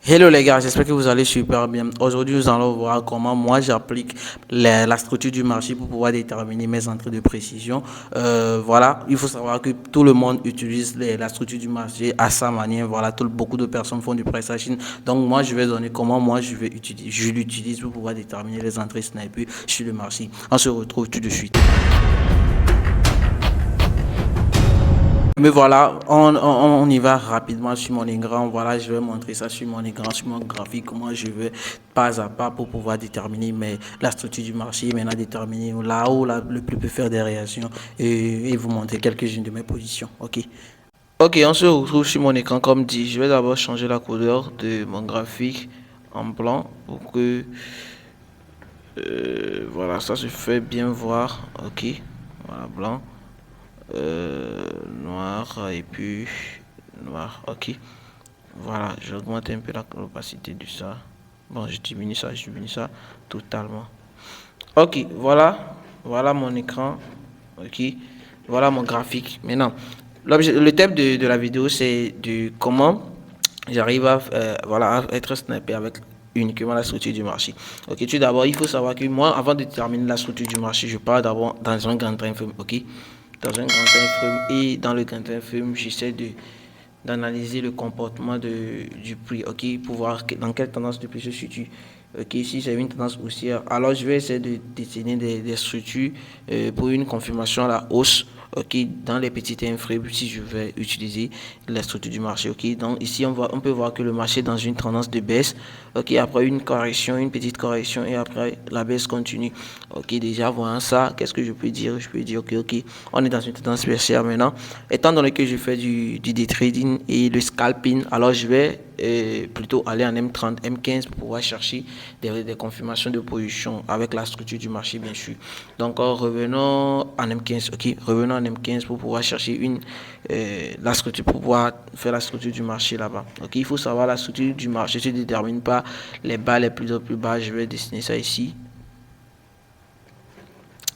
Hello les gars, j'espère que vous allez super bien. Aujourd'hui, nous allons voir comment moi j'applique la structure du marché pour pouvoir déterminer mes entrées de précision. Voilà, il faut savoir que tout le monde utilise la structure du marché à sa manière. Voilà, beaucoup de personnes font du price action. Donc moi, je vais donner comment moi je l'utilise pour pouvoir déterminer les entrées sniper sur le marché. On se retrouve tout de suite. Mais voilà, on y va rapidement sur mon écran. Voilà, je vais montrer ça sur mon écran, sur mon graphique, comment je vais pas à pas pour pouvoir déterminer la structure du marché, maintenant déterminer là où le plus peut faire des réactions et vous montrer quelques-unes de mes positions. Ok. Ok, on se retrouve sur mon écran comme dit. Je vais d'abord changer la couleur de mon graphique en blanc pour que voilà, ça se fait bien voir. Ok, voilà, blanc. Noir et puis noir. Ok, voilà, j'augmente un peu l'opacité de ça. Bon, je diminue ça totalement. Ok, voilà mon écran. Ok, voilà mon graphique. Maintenant, le thème de la vidéo, c'est de comment j'arrive voilà, à être snappé avec uniquement la structure du marché. Ok, tout d'abord, il faut savoir que moi, avant de terminer la structure du marché, je pars d'abord dans un grand time frame. Ok, dans un grand time frame, et dans le grand time frame, j'essaie d'analyser le comportement du prix, ok, pour voir dans quelle tendance le prix se situe. Ok, si c'est une tendance haussière, alors je vais essayer de dessiner des structures pour une confirmation à la hausse, ok, dans les petits time frames, si je vais utiliser la structure du marché, ok. Donc ici, on peut voir que le marché est dans une tendance de baisse, ok, après une correction, une petite correction, et après la baisse continue. Ok, déjà, voyant ça, qu'est-ce que je peux dire? Je peux dire, ok, on est dans une tendance baissière maintenant. Étant donné que je fais du day trading et le scalping, alors je vais plutôt aller en M30, M15 pour pouvoir chercher des confirmations de position avec la structure du marché, bien sûr. Donc, revenons en M15, ok, revenons en M15 pour pouvoir chercher la structure, pour pouvoir faire la structure du marché là-bas. Ok, il faut savoir la structure du marché se détermine par les bas les plus bas. Je vais dessiner ça ici.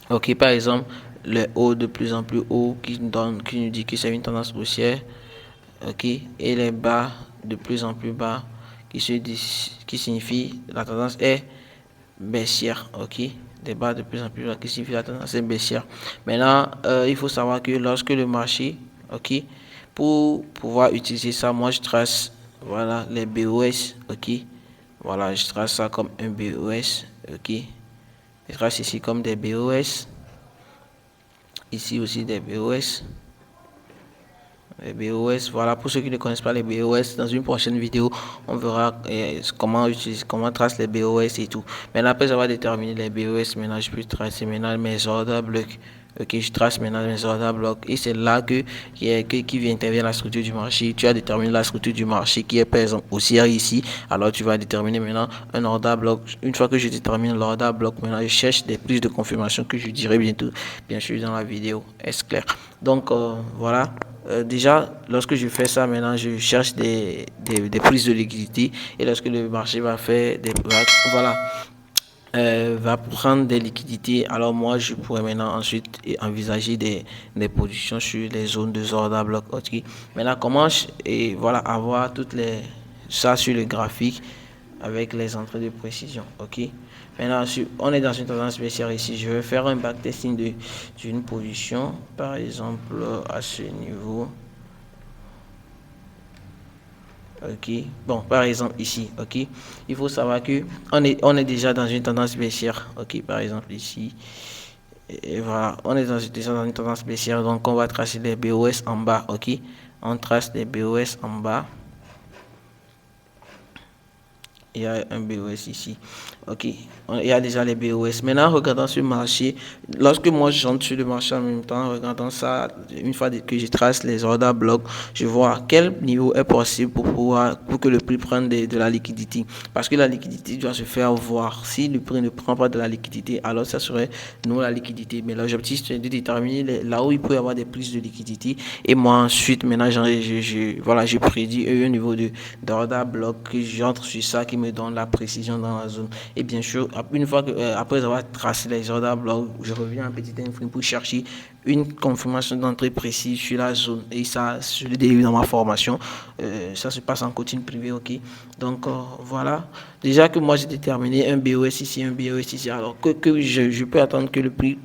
Ok, par exemple, le haut de plus en plus haut qui nous dit que c'est une tendance haussière. Ok, et les bas de plus en plus bas qui signifie la tendance est baissière. Ok, des bas de plus en plus bas qui signifie la tendance est baissière. Maintenant, il faut savoir que lorsque le marché, ok, pour pouvoir utiliser ça, moi je trace, voilà, les BOS. Ok, voilà, je trace ça comme un BOS. Ok, je trace ici comme des BOS. Ici aussi des BOS. Les BOS, voilà, pour ceux qui ne connaissent pas les BOS, dans une prochaine vidéo, on verra comment trace les BOS et tout. Maintenant, après avoir déterminé les BOS, maintenant je peux tracer maintenant mes ordres blocs. Ok, je trace maintenant mes ordres blocs et c'est là qui vient intervenir la structure du marché. Tu as déterminé la structure du marché qui est par exemple haussière ici. Alors tu vas déterminer maintenant un order bloc. Une fois que je détermine l'order bloc, maintenant je cherche des prises de confirmation que je dirai bientôt, bien sûr, dans la vidéo. Est-ce clair? Donc voilà. Déjà, lorsque je fais ça, maintenant, je cherche des prises de liquidité. Et lorsque le marché va faire voilà, va prendre des liquidités, alors moi, je pourrais maintenant ensuite envisager des positions sur les zones de order bloc. Okay. Maintenant, et voilà, avoir ça sur le graphique avec les entrées de précision. Ok. Maintenant, on est dans une tendance baissière ici. Je vais faire un backtesting d'une position, par exemple à ce niveau. Ok. Bon, par exemple ici. Ok. Il faut savoir que on est déjà dans une tendance baissière. Ok. Par exemple ici. Et voilà, on est déjà dans une tendance baissière. Donc, on va tracer les BOS en bas. Ok. On trace les BOS en bas. Il y a un BOS ici. Ok, il y a déjà les BOS. Maintenant, regardant ce marché, lorsque moi j'entre sur le marché en même temps, regardant ça, une fois que je trace les ordres blocs, je vois quel niveau est possible pour que le prix prenne de la liquidité. Parce que la liquidité doit se faire voir. Si le prix ne prend pas de la liquidité, alors ça serait non la liquidité. Mais l'objectif, c'est de déterminer là où il peut y avoir des prises de liquidité. Et moi, ensuite, maintenant, voilà, je prédis un niveau d'ordre bloc que j'entre sur ça qui me donne la précision dans la zone. Et bien sûr, une fois que, après avoir tracé les order blocks, je reviens en petit info pour chercher une confirmation d'entrée précise sur la zone. Et ça, je le délivre dans ma formation. Ça se passe en coaching privé, ok. Donc voilà. Déjà que moi j'ai déterminé un BOS ici, un BOS ici. Alors que je peux attendre que le prix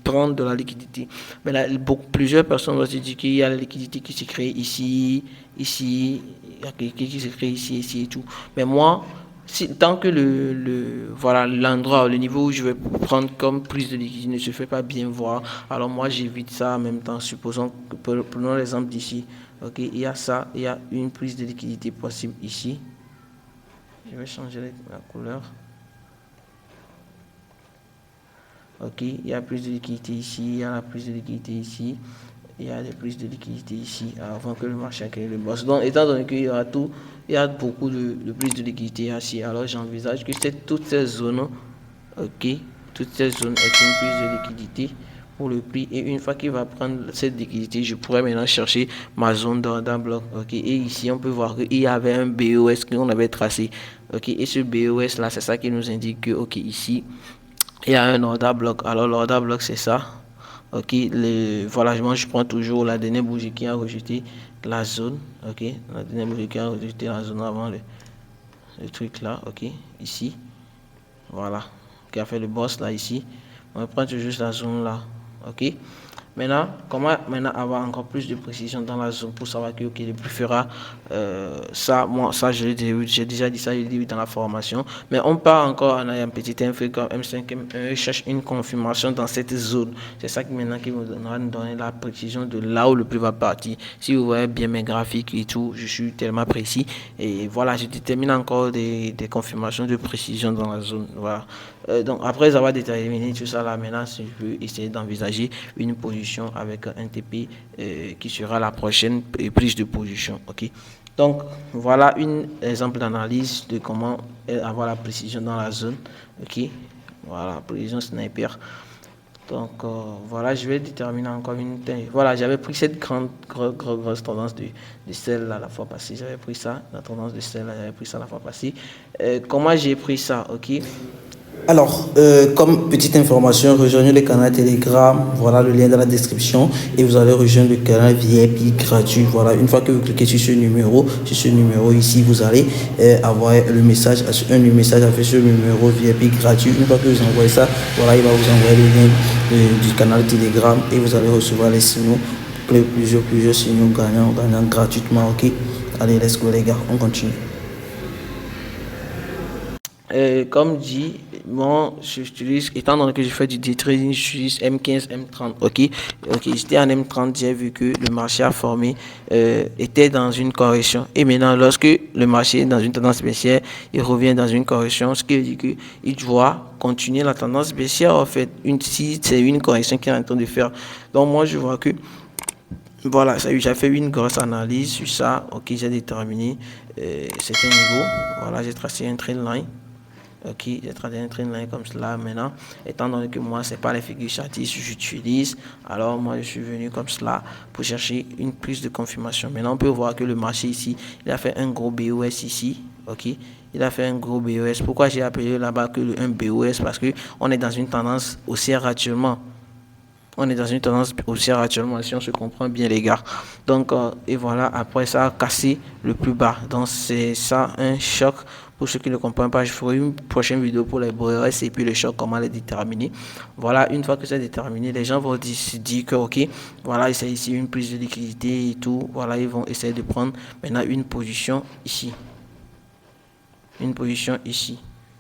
prendre de la liquidité. Mais là, plusieurs personnes vont se dire qu'il y a la liquidité qui se crée ici, ici, qui se crée ici, ici et tout. Mais moi, tant que voilà, l'endroit, le niveau où je vais prendre comme prise de liquidité ne se fait pas bien voir, alors moi j'évite ça en même temps. Supposons que, prenons l'exemple d'ici, ok, il y a ça, il y a une prise de liquidité possible ici. Je vais changer la couleur. Ok, il y a plus de liquidité ici, il y a la prise de liquidité ici, il y a des prises de liquidité ici avant que le marché crée le boss. Donc, étant donné qu'il y aura tout, il y a beaucoup de prises de liquidité ici, alors j'envisage que toutes ces zones, ok, toutes ces zones est une prise de liquidité pour le prix. Et une fois qu'il va prendre cette liquidité, je pourrais maintenant chercher ma zone d'un bloc. Ok, et ici on peut voir qu'il y avait un BOS qu'on avait tracé. Ok, et ce BOS là, c'est ça qui nous indique que, ok, ici il y a un order block. Alors l'order block c'est ça. Ok, voilà, moi je prends toujours la dernière bougie qui a rejeté la zone. Ok, la dernière bougie qui a rejeté la zone avant le truc là. Ok, ici, voilà, qui a fait le boss là ici. On prend toujours la zone là. Ok. Maintenant, comment maintenant avoir encore plus de précision dans la zone pour savoir que le prix fera ça, moi, ça j'ai déjà dit ça, je l'ai dit dans la formation. Mais on part encore en un petit info comme M5, M1, cherche une confirmation dans cette zone. C'est ça qui maintenant qui va nous donner la précision de là où le prix va partir. Si vous voyez bien mes graphiques et tout, je suis tellement précis. Et voilà, je détermine encore des confirmations de précision dans la zone. Voilà. Donc après avoir déterminé tout ça là, maintenant je peux essayer d'envisager une position avec un TP qui sera la prochaine prise de position. Ok. Donc voilà un exemple d'analyse de comment avoir la précision dans la zone. Ok. Voilà, précision sniper. Donc voilà, je vais déterminer encore une. Voilà, j'avais pris cette grosse tendance de celle-là la fois passée. J'avais pris ça, la tendance de celle-là, j'avais pris ça la fois passée. Comment j'ai pris ça, ok? Alors, comme petite information, rejoignez le canal Telegram, voilà le lien dans la description et vous allez rejoindre le canal VIP gratuit. Voilà, une fois que vous cliquez sur ce numéro ici, vous allez avoir un message avec ce numéro VIP gratuit. Une fois que vous envoyez ça, voilà, il va vous envoyer le lien du canal Telegram et vous allez recevoir les signaux, plusieurs signaux gagnants gratuitement. Ok, allez, let's go les gars, on continue. Comme dit, moi, j'utilise, étant donné que je fais du day trading, j'utilise M15, M30. Ok, j'étais en M30, j'ai vu que le marché a formé, était dans une correction. Et maintenant, lorsque le marché est dans une tendance baissière, il revient dans une correction, ce qui veut dire qu'il doit continuer la tendance baissière. En fait, si c'est une correction qu'il est en train de faire. Donc, moi, je vois que voilà, j'ai fait une grosse analyse sur ça. Ok, j'ai déterminé certains niveaux. Voilà, j'ai tracé un trendline. Ok, j'ai tracé un trendline comme cela. Maintenant, étant donné que moi, c'est pas les figures statistiques que j'utilise, alors moi, je suis venu comme cela pour chercher une prise de confirmation. Maintenant, on peut voir que le marché ici, il a fait un gros BOS ici. Ok, il a fait un gros BOS. Pourquoi j'ai appelé là-bas que un BOS? Parce que on est dans une tendance haussière actuellement. On est dans une tendance haussière actuellement, si on se comprend bien les gars. Donc, et voilà, après ça a cassé le plus bas. Donc, c'est ça un choc. Pour ceux qui ne comprennent pas, je ferai une prochaine vidéo pour les BOS et puis le choc, comment les déterminer. Voilà, une fois que c'est déterminé, les gens vont se dire que, ok, voilà, c'est ici une prise de liquidité et tout. Voilà, ils vont essayer de prendre maintenant une position ici. Une position ici.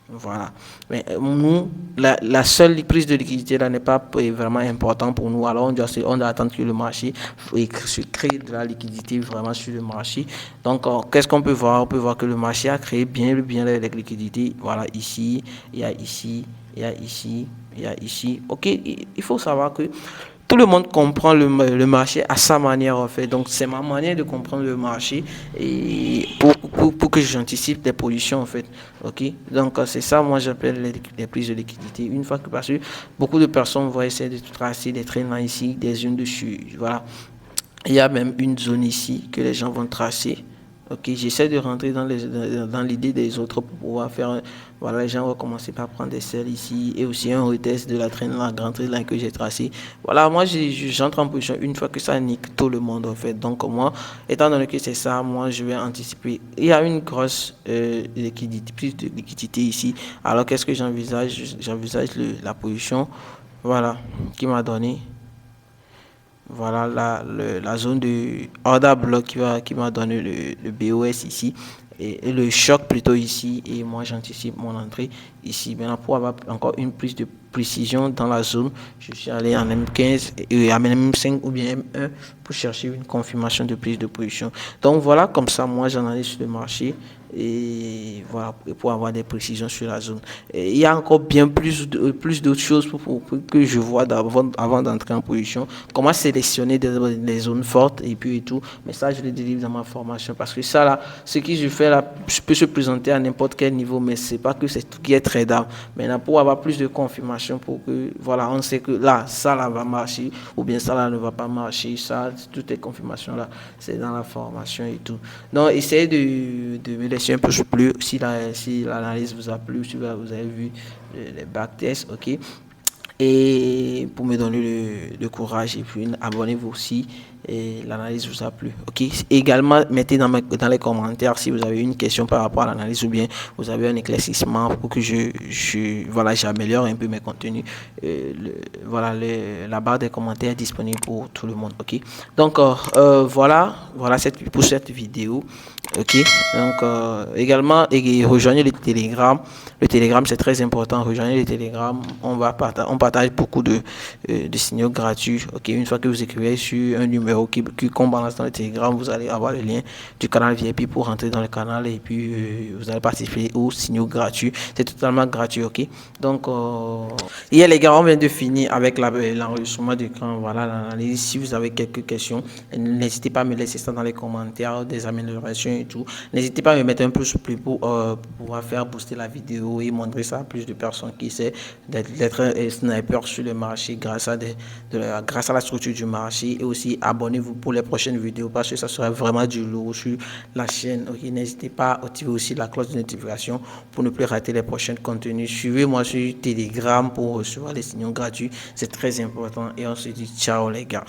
Voilà. Mais nous, la seule prise de liquidité là n'est pas vraiment importante pour nous. Alors on doit attendre que le marché se crée de la liquidité vraiment sur le marché. Donc qu'est-ce qu'on peut voir? On peut voir que le marché a créé bien la liquidité. Voilà, ici, il y a ici, il y a ici, il y a ici. Ok, il faut savoir que tout le monde comprend le marché à sa manière en fait. Donc c'est ma manière de comprendre le marché et pour que j'anticipe des positions en fait. Ok. Donc c'est ça moi j'appelle les prises de liquidité. Une fois que parce que beaucoup de personnes vont essayer de tracer des traînements ici, des zones dessus. Voilà. Il y a même une zone ici que les gens vont tracer. Ok, j'essaie de rentrer dans l'idée des autres pour pouvoir faire. Voilà, les gens vont commencer par prendre des selles ici et aussi un retest de la traîne, la grande traîne que j'ai tracée. Voilà, moi j'entre en position une fois que ça nique tout le monde en fait. Donc moi, étant donné que c'est ça, moi je vais anticiper. Il y a une grosse liquidité, plus de liquidité ici. Alors qu'est-ce que j'envisage? J'envisage la position, voilà, qui m'a donné. Voilà la zone de order block qui m'a donné le BOS ici et le choc plutôt ici, et moi j'anticipe mon entrée ici. Maintenant, pour avoir encore une plus de précision dans la zone, je suis allé en M15 et en M5 ou bien M1 pour chercher une confirmation de prise de position. Donc voilà, comme ça moi j'analyse sur le marché et voilà, pour avoir des précisions sur la zone. Et il y a encore bien plus d'autres choses que je vois avant d'entrer en position. Comment sélectionner des zones fortes et puis et tout. Mais ça, je le délivre dans ma formation parce que ça là, ce que je fais là peut se présenter à n'importe quel niveau, mais c'est pas que c'est tout qui est très d'art. Maintenant, pour avoir plus de confirmation, pour que voilà, on sait que là, ça là va marcher ou bien ça là ne va pas marcher. Ça, toutes les confirmations là, c'est dans la formation et tout. Donc, essayez de me laisser un peu plus si l'analyse vous a plu, si vous avez vu les backtests, ok. Et pour me donner le courage, et puis abonnez-vous aussi et l'analyse vous a plu, ok. Également, mettez dans les commentaires si vous avez une question par rapport à l'analyse ou bien vous avez un éclaircissement pour que voilà, j'améliore un peu mes contenus. Voilà, la barre des commentaires est disponible pour tout le monde, ok. Donc voilà pour cette vidéo, ok. Donc également, rejoignez le Telegram c'est très important. Rejoignez le Telegram, on partage beaucoup de signaux gratuits, ok. Une fois que vous écrivez sur un numéro qu'on balance dans le Telegram, vous allez avoir le lien du canal VIP pour rentrer dans le canal et puis vous allez participer aux signaux gratuits. C'est totalement gratuit, ok. Donc hier les gars, on vient de finir avec l'enregistrement d'écran, voilà l'analyse. Si vous avez quelques questions, n'hésitez pas à me laisser ça dans les commentaires, des améliorations et tout. N'hésitez pas à me mettre un peu plus pour pouvoir faire booster la vidéo et montrer ça à plus de personnes qui essaient d'être un sniper sur le marché grâce à la structure du marché, et aussi abonnez-vous pour les prochaines vidéos parce que ça sera vraiment du lourd sur la chaîne. Okay, n'hésitez pas à activer aussi la cloche de notification pour ne plus rater les prochains contenus. Suivez-moi sur Telegram pour recevoir les signaux gratuits, c'est très important, et on se dit ciao les gars.